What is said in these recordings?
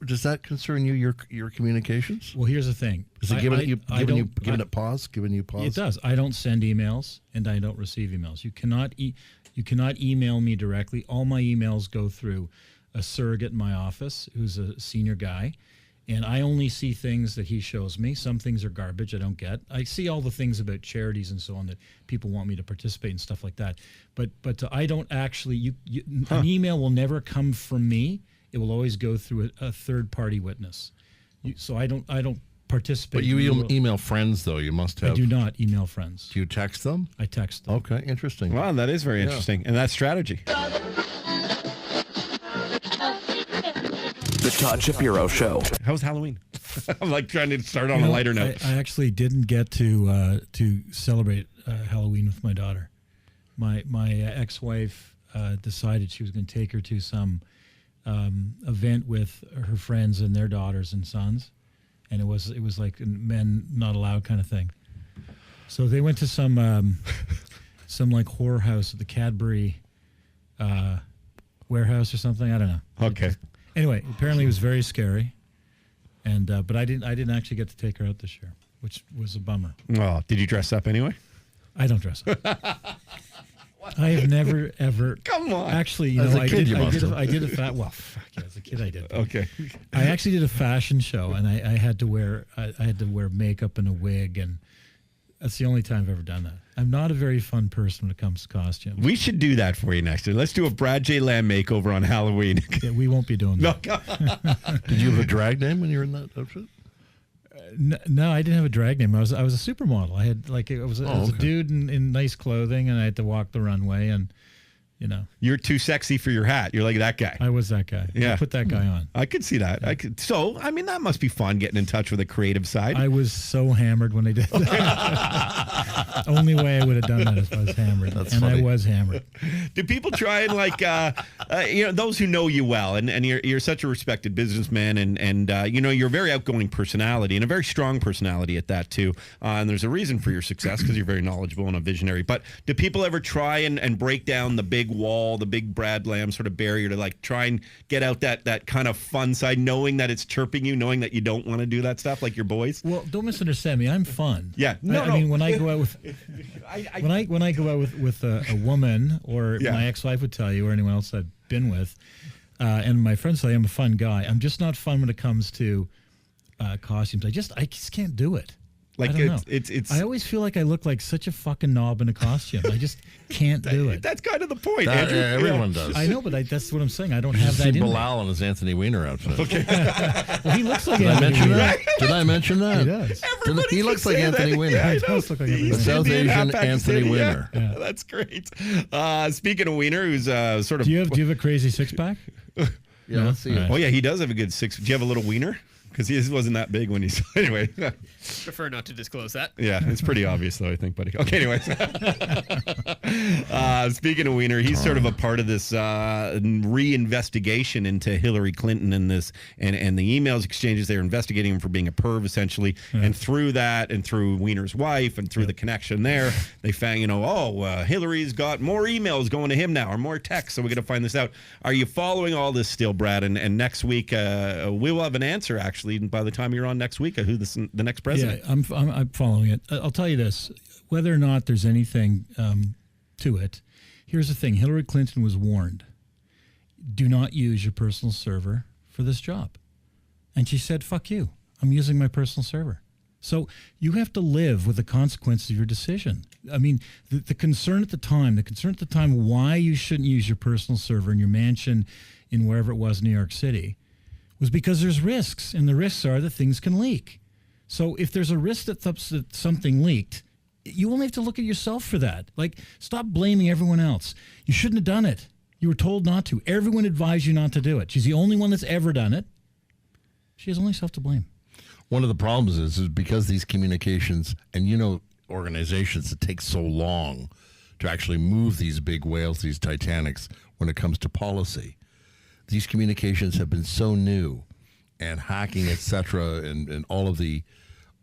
Does that concern you? Your communications? Well, here's the thing. Is it giving it pause? Giving you pause? It does. I don't send emails and I don't receive emails. You cannot email me directly. All my emails go through a surrogate in my office who's a senior guy, and I only see things that he shows me. Some things are garbage I don't get. I see all the things about charities and so on that people want me to participate in, stuff like that. But I don't actually. An email will never come from me. It will always go through a third party witness. So I don't participate. But you email friends though. You must have. I do not email friends. Do you text them? I text them. Okay, interesting. Wow, that is very interesting, and that's strategy. The Todd Shapiro Show. How's Halloween? I'm like trying to start on a lighter note. I actually didn't get to celebrate Halloween with my daughter. My ex-wife decided she was going to take her to some event with her friends and their daughters and sons, and it was like a men not allowed kind of thing. So they went to some like horror house at the Cadbury warehouse or something. I don't know. Okay. Anyway, apparently it was very scary, and but I didn't actually get to take her out this year, which was a bummer. Oh, did you dress up anyway? I don't dress up. I have never ever. Come on. Actually, As a I kid, did. you must have. I did a well, fuck yeah, as a kid I did. Okay. I actually did a fashion show, and I had to wear makeup and a wig, and that's the only time I've ever done that. I'm not a very fun person when it comes to costumes. We should do that for you next year. Let's do a Brad J. Lamb makeover on Halloween. Yeah, we won't be doing that. Did you have a drag name when you were in that outfit? No, I didn't have a drag name. I was a supermodel. I had I was a dude in nice clothing, and I had to walk the runway, and You're too sexy for your hat. You're like that guy. I was that guy. Yeah. I put that guy on. I could see that. So, I mean, that must be fun getting in touch with the creative side. I was so hammered when I did that. Only way I would have done that is if I was hammered. That's and funny. I was hammered. Do people try and those who know you well, and you're such a respected businessman, and you're a very outgoing personality and a very strong personality at that too. And there's a reason for your success because you're very knowledgeable and a visionary. But do people ever try and break down the big wall, the big Brad Lamb sort of barrier to try and get out that kind of fun side, knowing that it's chirping you, knowing that you don't want to do that stuff like your boys? Well, don't misunderstand me. I'm fun. Yeah. I mean, when I go out with when I go out with a woman, or my ex-wife would tell you, or anyone else I've been with, and my friends say I'm a fun guy. I'm just not fun when it comes to costumes. I just can't do it. I don't know. It's I always feel like I look like such a fucking knob in a costume. I just can't do it. That's kind of the point, That, Andrew. everyone does. I know, but that's what I'm saying. I don't You have should that see in me. Bilal in his Anthony Weiner outfit. Okay. Well, he looks like Did I Anthony mention Weiner. that? Did I mention that? He does. He looks like Anthony Weiner. Yeah, he does look like Anthony Weiner. South Indian, half Asian Anthony Pakistani. Weiner. Yeah, that's great. Speaking of Weiner, who's sort of... Do you have a crazy six-pack? Yeah, let's see. Right. Oh, yeah, he does have a good six. Do you have a little wiener? Because his wasn't that big when he's... Anyway. Prefer not to disclose that. Yeah, it's pretty obvious, though, I think, buddy. Okay, anyways. Speaking of Wiener, he's sort of a part of this reinvestigation into Hillary Clinton and the emails exchanges. They're investigating him for being a perv, essentially. Yeah. And through that, and through Wiener's wife, and through the connection there, they found, Hillary's got more emails going to him now, or more texts, so we're going to find this out. Are you following all this still, Brad? And next week, we will have an answer, actually, by the time you're on next week, who the next president. Yeah, I'm following it. I'll tell you this: whether or not there's anything to it, here's the thing: Hillary Clinton was warned, "Do not use your personal server for this job," and she said, "Fuck you! I'm using my personal server." So you have to live with the consequences of your decision. I mean, the concern at the time why you shouldn't use your personal server in your mansion in wherever it was, New York City, was because there's risks, and the risks are that things can leak. So if there's a risk that something leaked, you only have to look at yourself for that. Stop blaming everyone else. You shouldn't have done it. You were told not to. Everyone advised you not to do it. She's the only one that's ever done it. She has only self to blame. One of the problems is because these communications and organizations, it takes so long to actually move these big whales, these Titanics, when it comes to policy. These communications have been so new, and hacking, et cetera, and all of the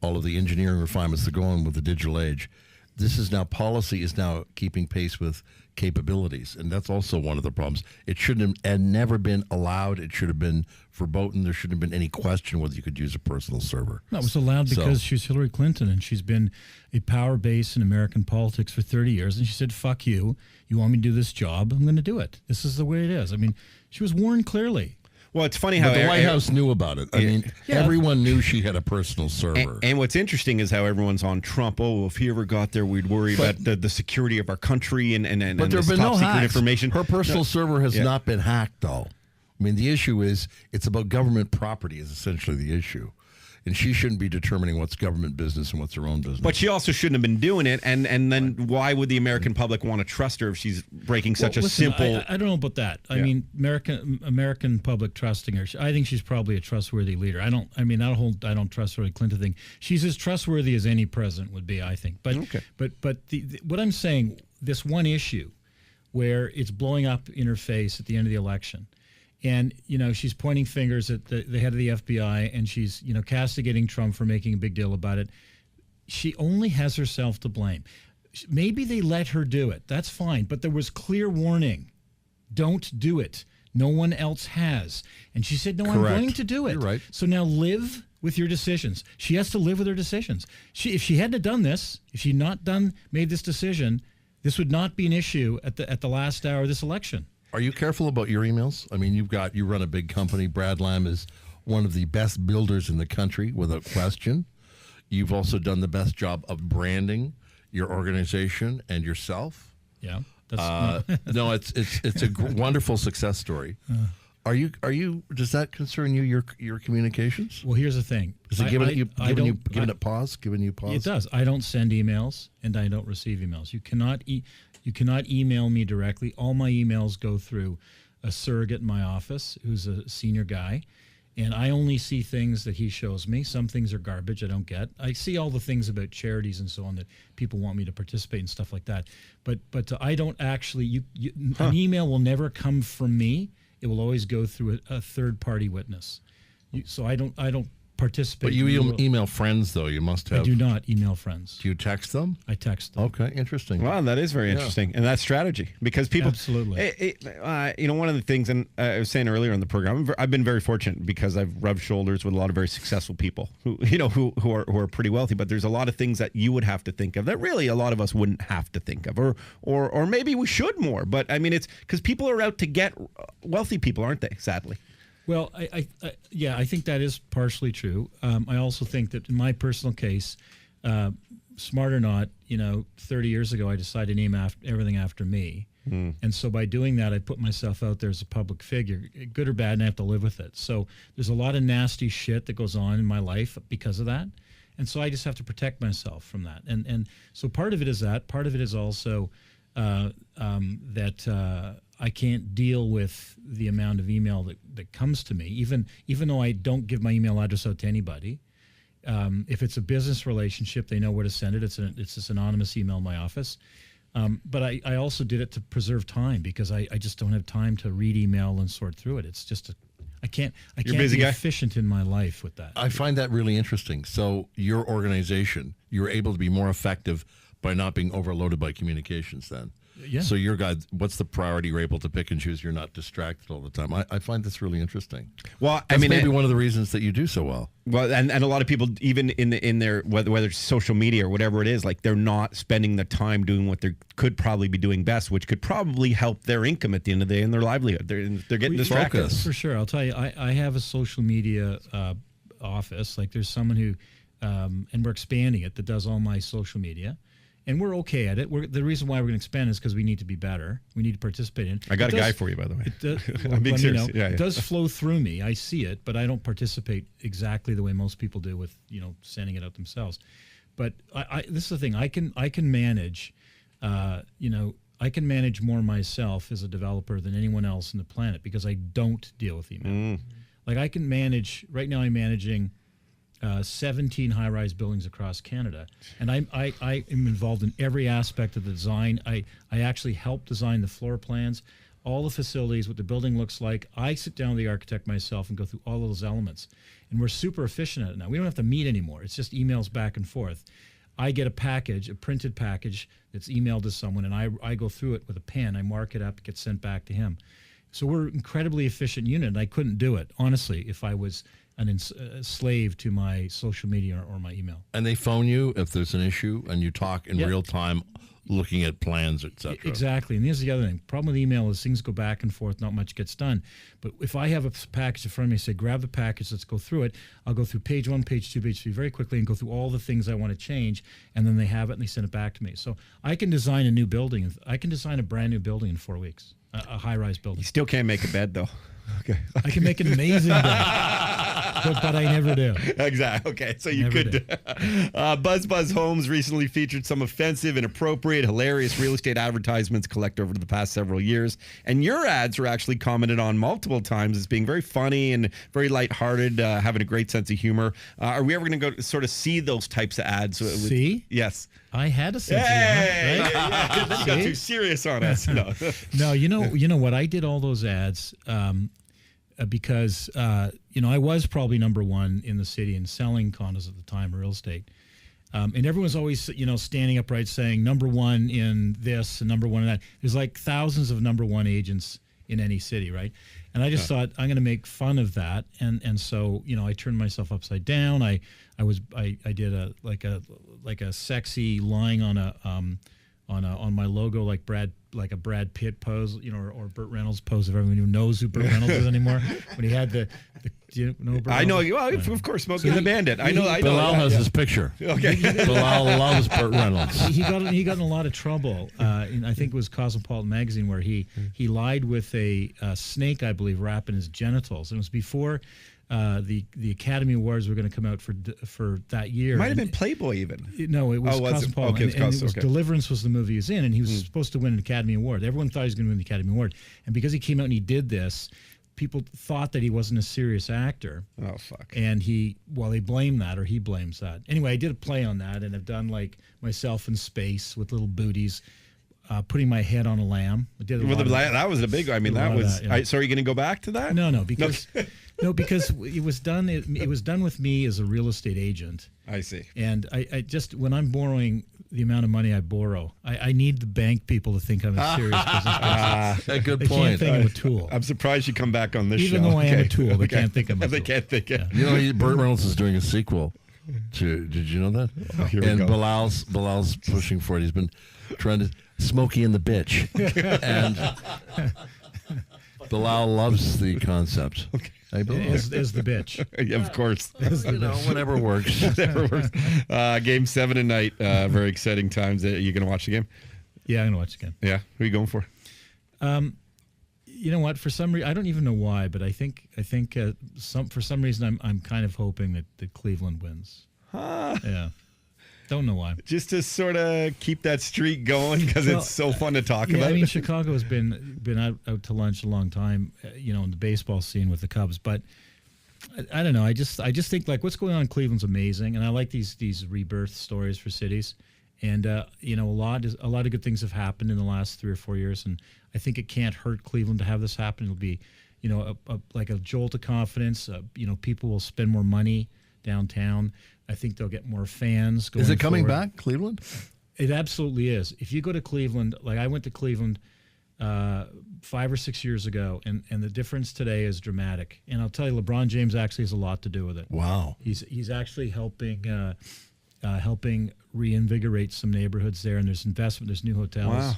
engineering refinements that go on with the digital age, this is now policy is now keeping pace with capabilities, and that's also one of the problems. It shouldn't have and never been allowed. It should have been verboten. There shouldn't have been any question whether you could use a personal server. No, it was allowed because she's Hillary Clinton, and she's been a power base in American politics for 30 years. And she said, fuck you. You want me to do this job? I'm going to do it. This is the way it is. I mean, she was warned clearly. Well, it's funny how But the White House knew about it. I mean, Yeah. everyone knew she had a personal server. And what's interesting is how everyone's on Trump. Oh, if he ever got there, we'd worry about the security of our country and But there and have this been top no secret hacks. information. Her personal server has Yeah. not been hacked, though. I mean, the issue is it's about government property is essentially the issue. And she shouldn't be determining what's government business and what's her own business. But she also shouldn't have been doing it. And then why would the American public want to trust her if she's breaking such a Listen, simple? I don't know about that. I Yeah. mean, American public trusting her. I think she's probably a trustworthy leader. I don't trust Hillary Clinton thing. She's as trustworthy as any president would be, I think. But Okay. but what I'm saying, this one issue where it's blowing up in her face at the end of the election. And, she's pointing fingers at the head of the FBI, and she's, castigating Trump for making a big deal about it. She only has herself to blame. Maybe they let her do it. That's fine. But there was clear warning. Don't do it. No one else has. And she said, no, Correct. I'm going to do it. You're right. So now live with your decisions. She has to live with her decisions. If she hadn't have done this, if she made this decision, this would not be an issue at the last hour of this election. Are you careful about your emails? I mean, you run a big company. Brad Lamb is one of the best builders in the country, without question. You've also done the best job of branding your organization and yourself. Yeah. That's No, it's a wonderful success story. Are you? Does that concern you? Your communications? Well, here's the thing. Is it giving it pause? Giving you pause? It does. I don't send emails and I don't receive emails. You cannot email me directly. All my emails go through a surrogate in my office who's a senior guy, and I only see things that he shows me. Some things are garbage I don't get. I see all the things about charities and so on that people want me to participate in, stuff like that. But I don't actually. An email will never come from me. It will always go through a third party witness. So I don't participate. But you email friends, though. You must have. I do not email friends. Do you text them? I text them. Okay, interesting. Wow, that is very interesting, and that's strategy because people Absolutely. One of the things, and I was saying earlier in the program, I've been very fortunate because I've rubbed shoulders with a lot of very successful people who are pretty wealthy. But there's a lot of things that you would have to think of that really a lot of us wouldn't have to think of, or maybe we should more. But I mean, it's because people are out to get wealthy people, aren't they? Sadly. Well, I think that is partially true. I also think that in my personal case, smart or not, 30 years ago, I decided to name everything after me. And so by doing that, I put myself out there as a public figure, good or bad, and I have to live with it. So there's a lot of nasty shit that goes on in my life because of that. And so I just have to protect myself from that. And so part of it is that. Part of it is also that I can't deal with the amount of email that comes to me, even though I don't give my email address out to anybody. If it's a business relationship, they know where to send it. It's this anonymous email in my office. But I also did it to preserve time because I just don't have time to read email and sort through it. It's just I can't busy be guy? efficient in my life with that. I find that really interesting. So your organization, you're able to be more effective by not being overloaded by communications then. Yeah. So your guy, what's the priority you're able to pick and choose? You're not distracted all the time. I find this really interesting. Well, That's maybe one of the reasons that you do so well. Well, and a lot of people, even in their whether it's social media or whatever it is, like they're not spending the time doing what they could probably be doing best, which could probably help their income at the end of the day and their livelihood. They're getting distracted. Focus. For sure. I'll tell you, I have a social media office. Like there's someone who, and we're expanding it, that does all my social media. And we're okay at it. The reason why we're going to expand is because we need to be better. We need to participate in it. I got a guy for you, by the way. It does, I'm being serious. It does flow through me. I see it, but I don't participate exactly the way most people do with sending it out themselves. But this is the thing. I can manage. I can manage more myself as a developer than anyone else on the planet because I don't deal with email. Like I can manage. Right now, I'm managing 17 high-rise buildings across Canada, and I am involved in every aspect of the design. I actually help design the floor plans, all the facilities, what the building looks like. I sit down with the architect myself and go through all of those elements, and we're super efficient at it now. We don't have to meet anymore. It's just emails back and forth. I get a package, a printed package that's emailed to someone, and I go through it with a pen. I mark it up, it gets sent back to him. So we're an incredibly efficient unit, and I couldn't do it, honestly, if I was a slave to my social media or my email. And they phone you if there's an issue, and you talk in real time, looking at plans, etc. Exactly. And here's the other thing. Problem with email is things go back and forth, not much gets done. But if I have a package in front of me, say, grab the package, let's go through it, I'll go through page 1, page 2, page 3 very quickly and go through all the things I want to change, and then they have it and they send it back to me. So I can design a new building. I can design a brand new building in 4 weeks, a high-rise building. You still can't make a bed, though. Okay. I can make an amazing bed, but I never do. Exactly. Okay, so you Never could. Buzz Homes recently featured some offensive, inappropriate, hilarious real estate advertisements collected over the past several years, and your ads were actually commented on multiple times as being very funny and very lighthearted, having a great sense of humor. Are we ever going to go sort of see those types of ads? See? Yes. I had a sense Hey! of humor, right? Yeah, then you got too serious on us. No. No, you know what? I did all those ads because I was probably number one in the city in selling condos at the time, real estate, and everyone's always standing upright saying number one in this and number one in that. There's like thousands of number one agents in any city, right? And I just thought I'm going to make fun of that, and so I turned myself upside down. I did a sexy lying on my logo like a Brad Pitt pose, or Burt Reynolds pose, if everyone who knows who Burt Reynolds is anymore. When he had the do you know Burt I know Reynolds? you. Well, of course, Smokey the Bandit. I know. Bilal has yeah. his picture. Okay. Bilal loves Burt Reynolds. He got in a lot of trouble. I think it was Cosmopolitan magazine where he lied with a snake, I believe, wrapping his genitals. And it was before the Academy Awards were going to come out for that year. It might have been Playboy even. No, it was Cosmopolitan. Okay, and it was Deliverance was the movie he was in, and he was supposed to win an Academy Award. Everyone thought he was going to win the Academy Award. And because he came out and he did this, people thought that he wasn't a serious actor. Oh, fuck. And they blame that, or he blames that. Anyway, I did a play on that, and I've done like myself in space with little booties, putting my head on a lamb. I did That was a big. I mean, that was. So are you going to go back to that? No, because because it was done. It was done with me as a real estate agent. I see. And I just, when I'm borrowing the amount of money I borrow, I need the bank people to think I'm a serious business person. A good They point. can't think I'm a tool. I'm surprised you come back on this show. Even though I am a tool, they Okay. can't think I'm a They tool. can't think it. Burt Reynolds is doing a sequel to. Did you know that? Oh, here we and go. Bilal's pushing for it. He's been trying to Smokey and the Bitch, and Bilal loves the concept. Okay. As the bitch. Yeah, of course. Whatever works. Whatever works. Game 7 tonight. Very exciting times. Are you going to watch the game? Yeah, I'm going to watch it again. Yeah. Who are you going for? You know what? For some reason, I don't even know why, but I think for some reason I'm kind of hoping that Cleveland wins. Yeah. Don't know why. Just to sort of keep that streak going because it's so fun to talk Yeah, about. I mean, Chicago has been out to lunch a long time, in the baseball scene with the Cubs. But I don't know. I just think like what's going on in Cleveland's amazing, and I like these rebirth stories for cities. And a lot of good things have happened in the last 3 or 4 years, and I think it can't hurt Cleveland to have this happen. It'll be, like a jolt of confidence. People will spend more money downtown. I think they'll get more fans. Is it coming forward. back, Cleveland? It absolutely is. If you go to Cleveland, like I went to Cleveland 5 or 6 years ago, and the difference today is dramatic. And I'll tell you, LeBron James actually has a lot to do with it. Wow. He's actually helping reinvigorate some neighborhoods there, and there's investment. There's new hotels. Wow.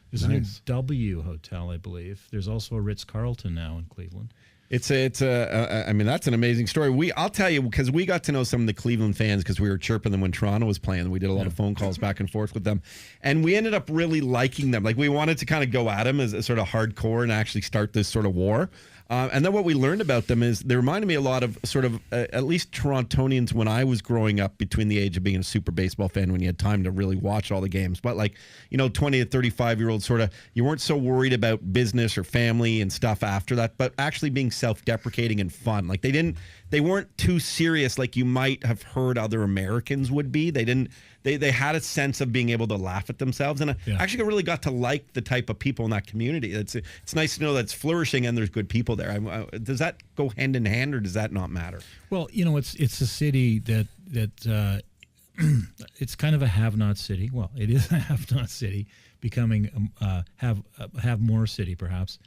There's a new W hotel, I believe. There's also a Ritz-Carlton now in Cleveland. I mean, that's an amazing story. I'll tell you, because we got to know some of the Cleveland fans because we were chirping them when Toronto was playing. We did a lot of phone calls back and forth with them, and we ended up really liking them. Like we wanted to kind of go at them as a sort of hardcore and actually start this sort of war. And then what we learned about them is they reminded me a lot of sort of at least Torontonians when I was growing up, between the age of being a super baseball fan when you had time to really watch all the games. But 20 to 35-year-old sort of, you weren't so worried about business or family and stuff after that, but actually being self-deprecating and fun. Like they weren't too serious like you might have heard other Americans would be. They had a sense of being able to laugh at themselves, and I actually really got to like the type of people in that community. It's nice to know that it's flourishing and there's good people there. Does that go hand in hand, or does that not matter? Well, it's a city that it's kind of a have-not city. Well, it is a have-not city, becoming have more city perhaps.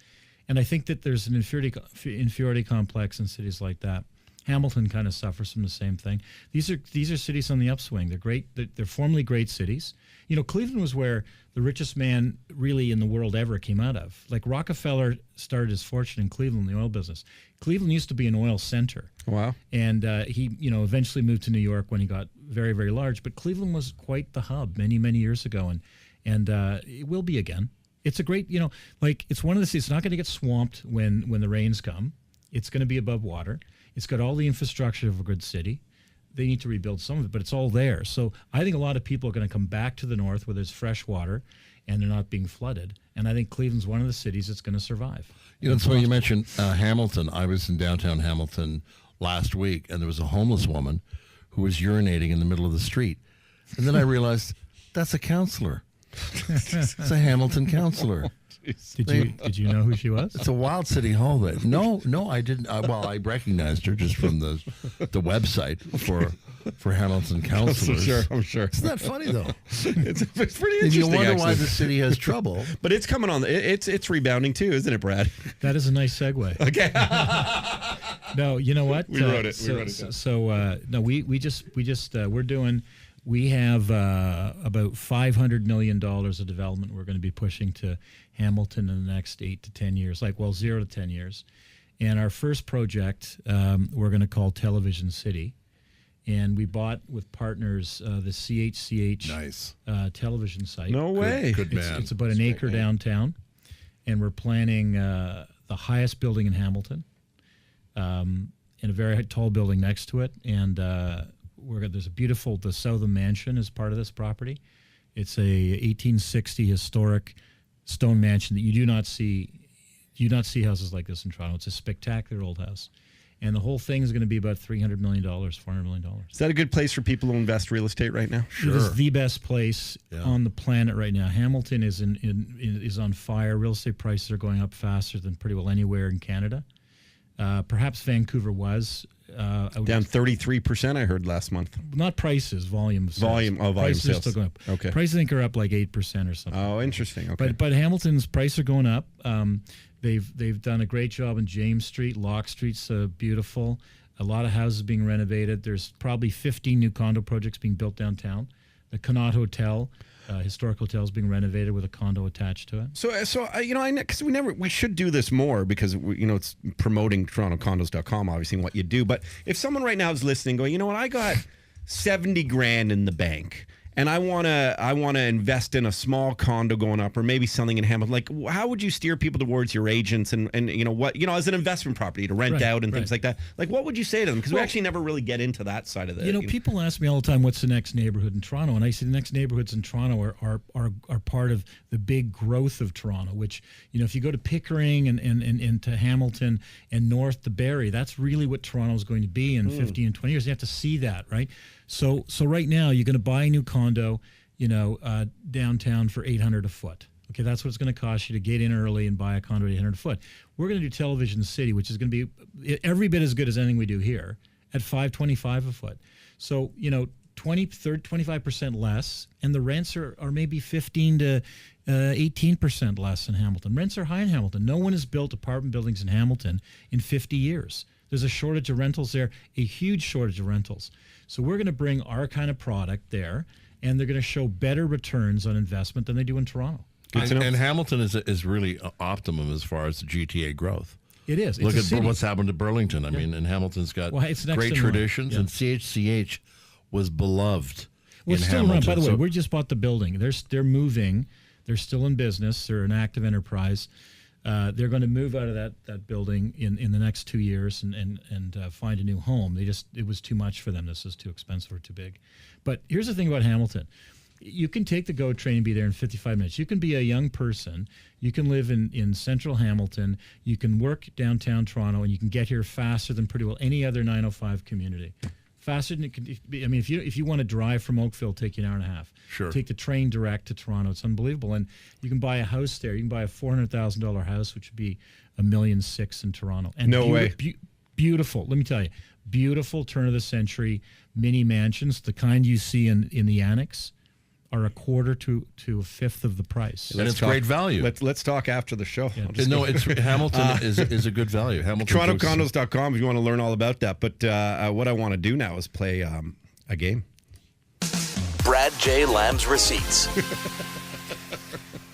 And I think that there's an inferiority complex in cities like that. Hamilton kind of suffers from the same thing. These are cities on the upswing. They're great. They're formerly great cities. You know, Cleveland was where the richest man really in the world ever came out of. Like Rockefeller started his fortune in Cleveland, the oil business. Cleveland used to be an oil center. Wow. And he, eventually moved to New York when he got very, very large. But Cleveland was quite the hub many, many years ago, and it will be again. It's a great, it's one of the cities. It's not going to get swamped when the rains come. It's going to be above water. It's got all the infrastructure of a good city. They need to rebuild some of it, but it's all there. So I think a lot of people are going to come back to the north where there's fresh water and they're not being flooded. And I think Cleveland's one of the cities that's going to survive. It's funny you mentioned Hamilton. I was in downtown Hamilton last week, and there was a homeless woman who was urinating in the middle of the street. And then I realized that's a counselor. It's a Hamilton counselor. Did you know who she was? It's a Wild City hallway. No, I didn't. I recognized her just from the website for Hamilton counselors. I'm sure. Isn't that funny though? It's pretty And interesting. you wonder actually. why the city has trouble. But it's coming on. It's rebounding too, isn't it, Brad? That is a nice segue. Okay. No, you know what? We wrote it. We wrote it down. So no, we have about $500 million of development we're going to be pushing to Hamilton in the next 8 to 10 years, 0 to 10 years. And our first project we're going to call Television City. And we bought with partners the CHCH Nice. television site. No way. Good man. It's about an acre downtown. And we're planning the highest building in Hamilton and a very tall building next to it. And there's the Southern Mansion is part of this property. It's a 1860 historic stone mansion that you do not see houses like this in Toronto. It's a spectacular old house. And the whole thing is going to be about $300 million, $400 million. Is that a good place for people to invest real estate right now? It is the best place on the planet right now. Hamilton is is on fire. Real estate prices are going up faster than pretty well anywhere in Canada. Perhaps Vancouver was Down 33%, I heard last month. Not prices, volume. Of sales. Volume prices sales. are still going up. Okay. Prices I think are up like 8% or something. Oh, interesting. Okay. But Hamilton's prices are going up. They've done a great job in James Street. Locke Street's beautiful. A lot of houses being renovated. There's probably 15 new condo projects being built downtown. The Connaught Hotel, historic hotel, is being renovated with a condo attached to it. So because we should do this more because it's promoting TorontoCondos.com, obviously, and what you do. But if someone right now is listening, going, you know what, I got $70,000 in the bank, and I wanna invest in a small condo going up, or maybe something in Hamilton. Like, how would you steer people towards your agents and as an investment property to rent out and things like that? Like, what would you say to them? Because we actually never really get into that side of it. People ask me all the time, what's the next neighborhood in Toronto? And I say the next neighborhoods in Toronto are part of the big growth of Toronto, which, if you go to Pickering and to Hamilton and north to Barrie, that's really what Toronto is going to be in 15 and 20 years. You have to see that, right? So right now you're going to buy a new condo, downtown for $800 a foot. Okay, that's what it's going to cost you to get in early and buy a condo at $800 a foot. We're going to do Television City, which is going to be every bit as good as anything we do here, at $525 a foot. So 25% less, and the rents are maybe 15 to 18% less in Hamilton. Rents are high in Hamilton. No one has built apartment buildings in Hamilton in 50 years. There's a shortage of rentals there, a huge shortage of rentals. So we're going to bring our kind of product there, and they're going to show better returns on investment than they do in Toronto. And Hamilton is really optimum as far as the GTA growth. It is. Look at what's happened to Burlington. I mean, and Hamilton's got it's next great in line. traditions, and CHCH was beloved Well, in it's still Hamilton. around. By the way, we just bought the building. They're moving. They're still in business. They're an active enterprise. They're going to move out of that building in the next 2 years and find a new home. It was too much for them. This is too expensive or too big. But here's the thing about Hamilton. You can take the GO train and be there in 55 minutes. You can be a young person. You can live in central Hamilton. You can work downtown Toronto, and you can get here faster than pretty well any other 905 community. Faster than it can be. I mean, if you want to drive from Oakville, it'll take you an hour and a half. Sure. Take the train direct to Toronto. It's unbelievable. And you can buy a house there. You can buy a $400,000 house, which would be $1.6 million in Toronto. And No way. Beautiful. Let me tell you, beautiful turn of the century mini mansions, the kind you see in the annex, are a quarter to a fifth of the price. And it's great value. Let's talk after the show. I'll just No, it's Hamilton is a good value. Hamilton TorontoCondos.com if you want to learn all about that. But what I want to do now is play a game. Brad J. Lamb's Receipts.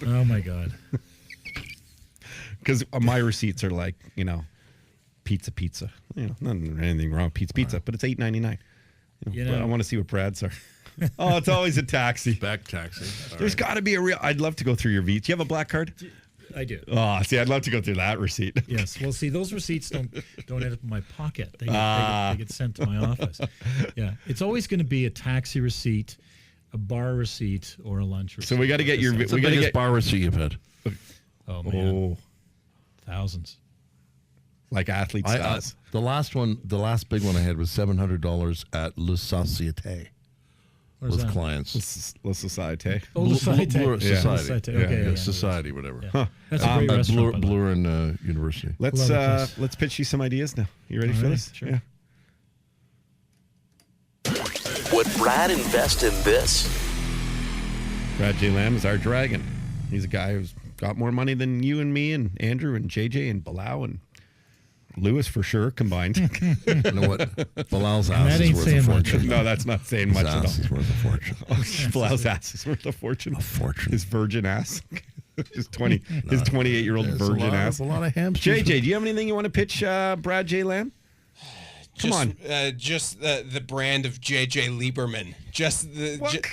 Oh my God. Because my receipts are like, pizza. Nothing anything wrong with pizza, but it's $8.99. But I want to see what Brad's are. Oh, it's always a taxi. Back taxi. There's got to be a real. I'd love to go through your V's. Do you have a black card? I do. Oh, see, I'd love to go through that receipt. Yes. Well, see, those receipts don't end up in my pocket. They get sent to my office. Yeah. It's always going to be a taxi receipt, a bar receipt, or a lunch receipt. So we got to get your. It's the We got to biggest get. bar receipt you've had. Oh man, Oh, thousands. like athlete styles. The last big one I had was $700 at Le Societe Where's with that? clients. La Societe. Oh, the site. Blur Yeah. Society. Okay, yeah. Society, whatever. Yeah. That's a great At restaurant. by the way. Blurin University. Let's Love the place. let's pitch you some ideas now. You ready All for right, this? sure. Yeah. Would Brad invest in this? Brad J. Lamb is our dragon. He's a guy who's got more money than you and me and Andrew and JJ and Bilal and Lewis for sure combined. You know what? Bilal's that ass is ain't worth a saying much. fortune. No, that's not saying His much at ass all. is worth a fortune. Bilal's ass is worth a fortune. A fortune. His virgin ass. His 28-year-old virgin ass. A lot of hamsters. JJ, do you have anything you want to pitch Brad J. Lamb? Come on. Just the brand of JJ Lieberman. Just the What?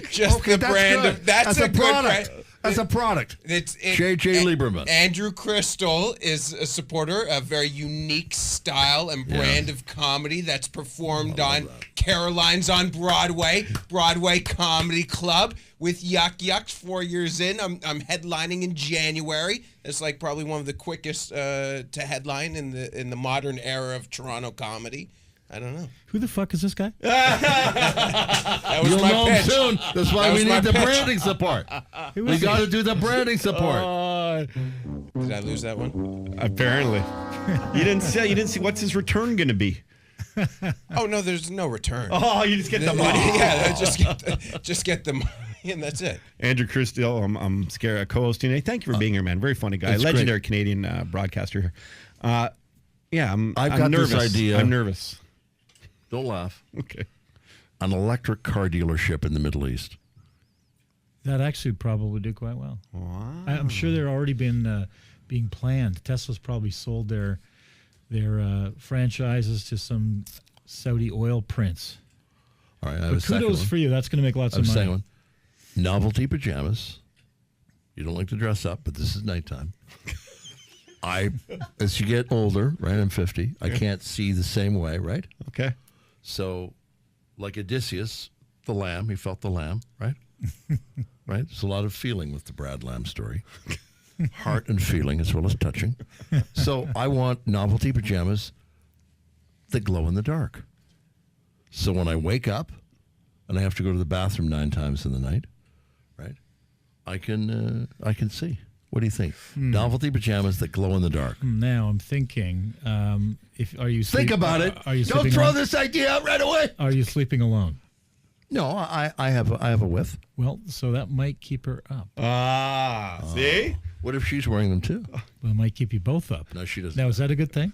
just Okay, the that's brand good. of that's a good product. brand. That's a product. It's JJ Lieberman. Andrew Crystal is a supporter, a very unique style and brand of comedy that's performed on Caroline's on Broadway Comedy Club with Yuck Yucks 4 years in. I'm headlining in January. It's like probably one of the quickest to headline in the modern era of Toronto comedy. I don't know. Who the fuck is this guy? That was You'll my know him pitch. soon. That's why That we was my need the pitch. branding support. We got to do the branding support. Did I lose that one? Apparently. You didn't see what's his return going to be. Oh no, there's no return. Oh, you just get the money. Yeah, just get the money, and that's it. Andrew Christel, I'm scared. Co-hosting today. Thank you for being here, man. Very funny guy, it's legendary Canadian broadcaster here. I'm I've got this nervous. idea. I'm nervous. Don't laugh. Okay. An electric car dealership in the Middle East. That actually probably do quite well. Wow. I'm sure they're already been being planned. Tesla's probably sold their franchises to some Saudi oil prince. All right, I have But a second kudos one. for you. That's going to make lots I have of a second money. one. Novelty pajamas. You don't like to dress up, but this is nighttime. As you get older, right? I'm 50. I can't see the same way, right? Okay. So, like Odysseus, the lamb, he felt the lamb, right? Right? There's a lot of feeling with the Brad Lamb story. Heart and feeling as well as touching. So, I want novelty pajamas that glow in the dark. So, when I wake up and I have to go to the bathroom 9 times in the night, right? I can see. What do you think? Novelty pajamas that glow in the dark. Now I'm thinking, are you Think about it. Are you Don't sleeping throw alone? this idea out right away. Are you sleeping alone? No, I have a whiff. Well, so that might keep her up. See? What if she's wearing them too? Well, it might keep you both up. No, she doesn't. Now, is that a good thing?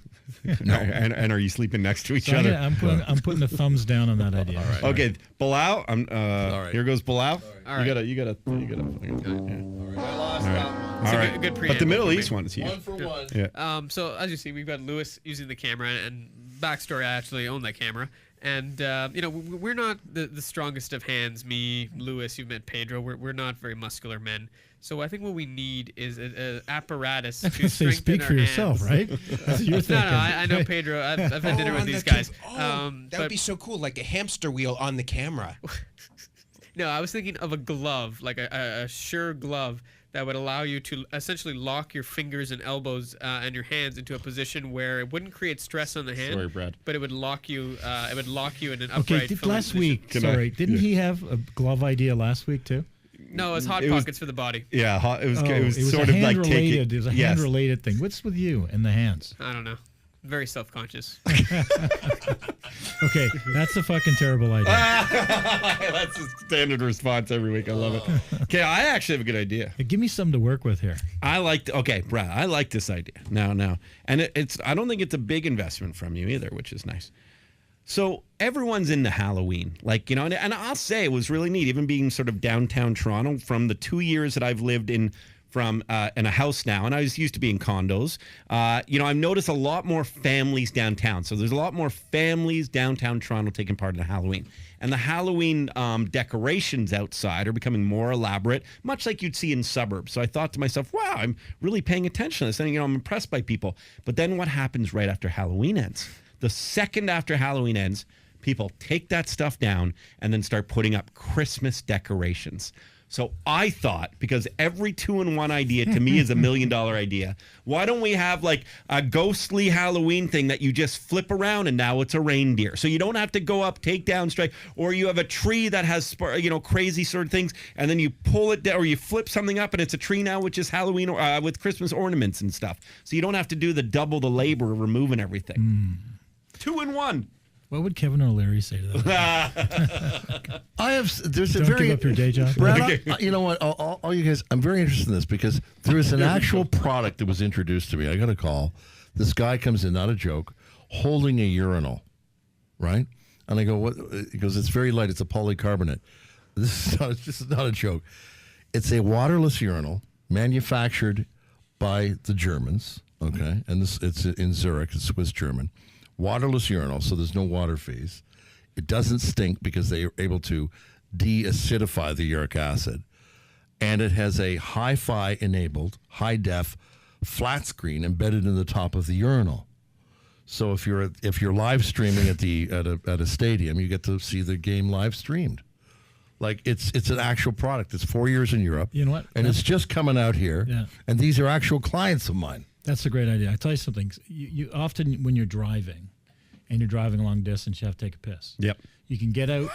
No. And are you sleeping next to each So other? I'm putting the thumbs down on that idea. All right. Okay, Bilal. right. Here goes Bilal. All right. You gotta. It's All a right. good But the preamble Middle for me. East one is huge. for one. Yeah. So as you see, we've got Lewis using the camera, and backstory, I actually own that camera. And we're not the strongest of hands. Me, Lewis, you've met Pedro. We're not very muscular men. So I think what we need is an apparatus I to was gonna say, strengthen speak our for yourself, hands. right? That's what you're No, thinking. I know Pedro. I've had dinner with on these the guys. that would but be so cool, like a hamster wheel on the camera. no, I was thinking of a glove, like a sure glove that would allow you to essentially lock your fingers and elbows and your hands into a position where it wouldn't create stress on the hand. Sorry, Brad. But it would lock you. It would lock you in an Okay, upright. filling last position. week, didn't he have a glove idea last week too? No, it's hot It was- pockets for the body. Yeah. It was. Oh, It was a sort of hand like related. taking. It was a yes. hand related thing. What's with you and the hands? I don't know. Very self-conscious. Okay, that's a fucking terrible idea. That's a standard response every week. I love it. Okay, I actually have a good idea. Hey, give me something to work with here. Okay, Brad, I like this idea. Now. And I don't think it's a big investment from you either, which is nice. So everyone's into Halloween. Like, and I'll say it was really neat, even being sort of downtown Toronto from the 2 years that I've lived in a house now, and I was used to be in condos. I've noticed a lot more families downtown. So there's a lot more families downtown Toronto taking part in the Halloween. And the Halloween decorations outside are becoming more elaborate, much like you'd see in suburbs. So I thought to myself, wow, I'm really paying attention to this. And, I'm impressed by people. But then what happens right after Halloween ends? The second after Halloween ends, people take that stuff down and then start putting up Christmas decorations. So I thought, because every 2-in-1 idea to me is $1 million idea, why don't we have like a ghostly Halloween thing that you just flip around and now it's a reindeer. So you don't have to go up, take down straight, or you have a tree that has, crazy sort of things, and then you pull it down, or you flip something up and it's a tree now, which is Halloween with Christmas ornaments and stuff. So you don't have to do double the labor of removing everything. 2-in-1. What would Kevin O'Leary say to that? There's a Don't very give up your day job. Brad, you know what? All you guys, I'm very interested in this because there was an actual product that was introduced to me. I got a call. This guy comes in, not a joke, holding a urinal, right? And I go, what? He goes, it's very light. It's a polycarbonate. This is not a joke. It's a waterless urinal manufactured by the Germans, okay? And it's in Zurich. It's Swiss German. Waterless urinal, so there's no water fees. It doesn't stink because they are able to de-acidify the uric acid. And it has a hi-fi enabled, high-def flat screen embedded in the top of the urinal. So if you're live streaming at a stadium, you get to see the game live streamed. Like it's an actual product. It's 4 years in Europe. You know what? And it's just coming out here. Yeah. And these are actual clients of mine. That's a great idea. I tell you something. You often, when you're driving, and you're driving a long distance, you have to take a piss. Yep. You can get out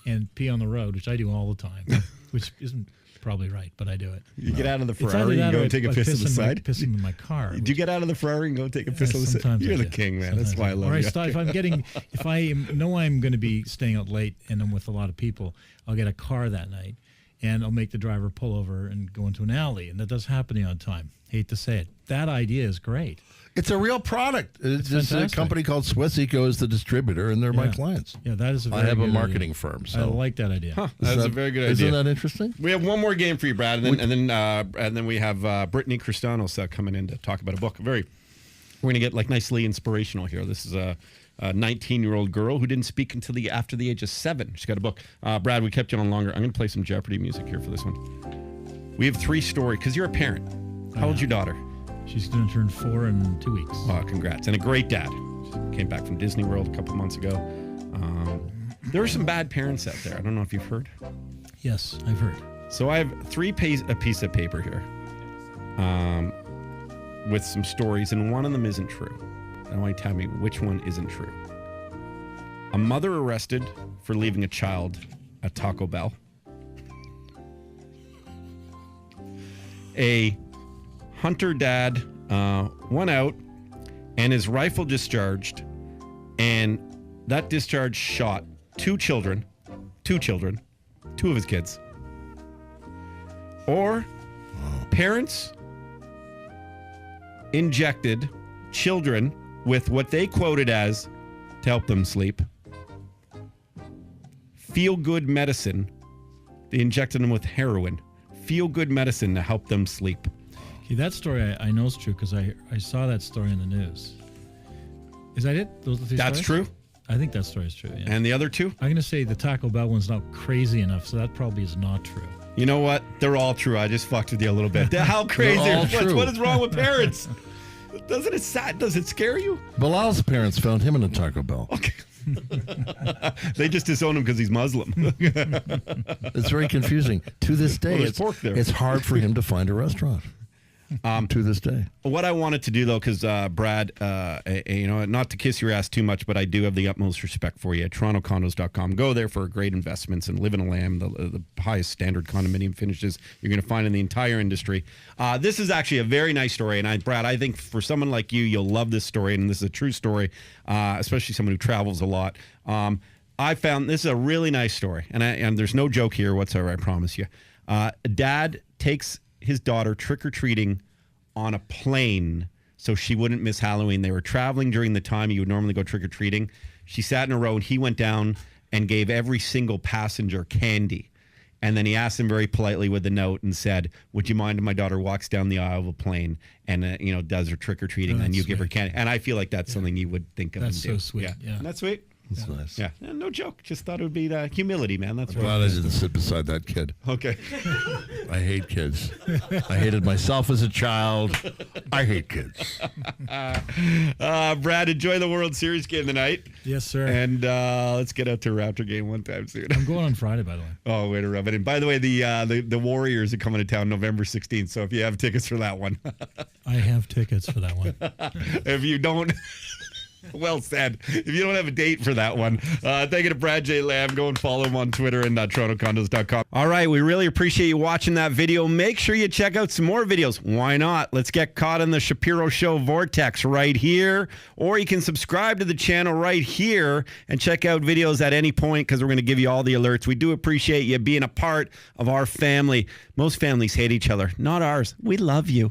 and pee on the road, which I do all the time, which isn't probably right, but I do it. You get out of the It's either Ferrari that and go or and take a I piss on the side? Piss in my car. Do you get out of the Ferrari and go take a piss on the side? Sometimes You're I the do. king, man. Sometimes That's why I love or you. If I know I'm going to be staying out late and I'm with a lot of people, I'll get a car that night and I'll make the driver pull over and go into an alley. And that does happen on time. Hate to say it. That idea is great. It's a real product. It's a fantastic. company called Swiss Eco is the distributor, and they're my Yeah. clients. Yeah, that is a I very have a good marketing idea. firm. I So like that idea. That's a very good idea. Isn't that interesting? We have one more game for you, Brad, and then we have Brittany Cristanos coming in to talk about a book. We're going to get like nicely inspirational here. This is a 19-year-old girl who didn't speak until after the age of 7. She's got a book. Brad, we kept you on longer. I'm going to play some Jeopardy music here for this one. We have 3 stories because you're a parent. How old's your daughter? She's going to turn 4 in 2 weeks. Oh, congrats. And a great dad. She came back from Disney World a couple months ago. There are some bad parents out there. I don't know if you've heard. Yes, I've heard. So I have a piece of paper here with some stories, and one of them isn't true. I want you to tell me which one isn't true. A mother arrested for leaving a child at Taco Bell. A hunter dad went out and his rifle discharged, and that discharge shot 2 children, 2 of his kids. Or parents injected children with what they quoted as to help them sleep. Feel-good medicine. They injected them with heroin. Feel-good medicine to help them sleep. Okay, that story I know is true because I saw that story in the news. Is that it? Those are the 2 That's stories? true. I think that story is true, yeah. And the other 2? I'm going to say the Taco Bell one's not crazy enough, so that probably is not true. You know what? They're all true. I just fucked with you a little bit. How crazy. They're all true. What is wrong with parents? Doesn't it sad? Does it scare you? Bilal's parents found him in a Taco Bell. Okay. They just disown him because he's Muslim. It's very confusing. To this day, Well, there's pork there. it's hard for him to find a restaurant. To this day. What I wanted to do, though, because Brad, not to kiss your ass too much, but I do have the utmost respect for you. At TorontoCondos.com. Go there for great investments and live in a lamb, the highest standard condominium finishes you're going to find in the entire industry. This is actually a very nice story, and Brad, I think for someone like you, you'll love this story, and this is a true story, especially someone who travels a lot. I found this is a really nice story, and there's no joke here whatsoever, I promise you. Dad takes his daughter trick-or-treating on a plane so she wouldn't miss Halloween. They were traveling during the time you would normally go trick-or-treating. She sat in a row, and he went down and gave every single passenger candy. And then he asked him very politely with a note and said, would you mind if my daughter walks down the aisle of a plane and, does her trick-or-treating, and you give her candy? And I feel like that's something you would think of That's him do. so sweet. Yeah. Isn't that sweet? That's nice. Yeah, no joke. Just thought it would be humility, man. That's I'm glad I didn't sit beside that kid. Okay. I hate kids. I hated myself as a child. I hate kids. Brad, enjoy the World Series game tonight. Yes, sir. And let's get out to a Raptor game one time soon. I'm going on Friday, by the way. Oh, way to rub it in. By the way, the Warriors are coming to town November 16th, so if you have tickets for that one. I have tickets for that one. If you don't... Well said. If you don't have a date for that one, thank you to Brad J. Lamb. Go and follow him on Twitter and TorontoCondos.com. All right, we really appreciate you watching that video. Make sure you check out some more videos. Why not? Let's get caught in the Shapiro Show vortex right here. Or you can subscribe to the channel right here and check out videos at any point because we're going to give you all the alerts. We do appreciate you being a part of our family. Most families hate each other. Not ours. We love you.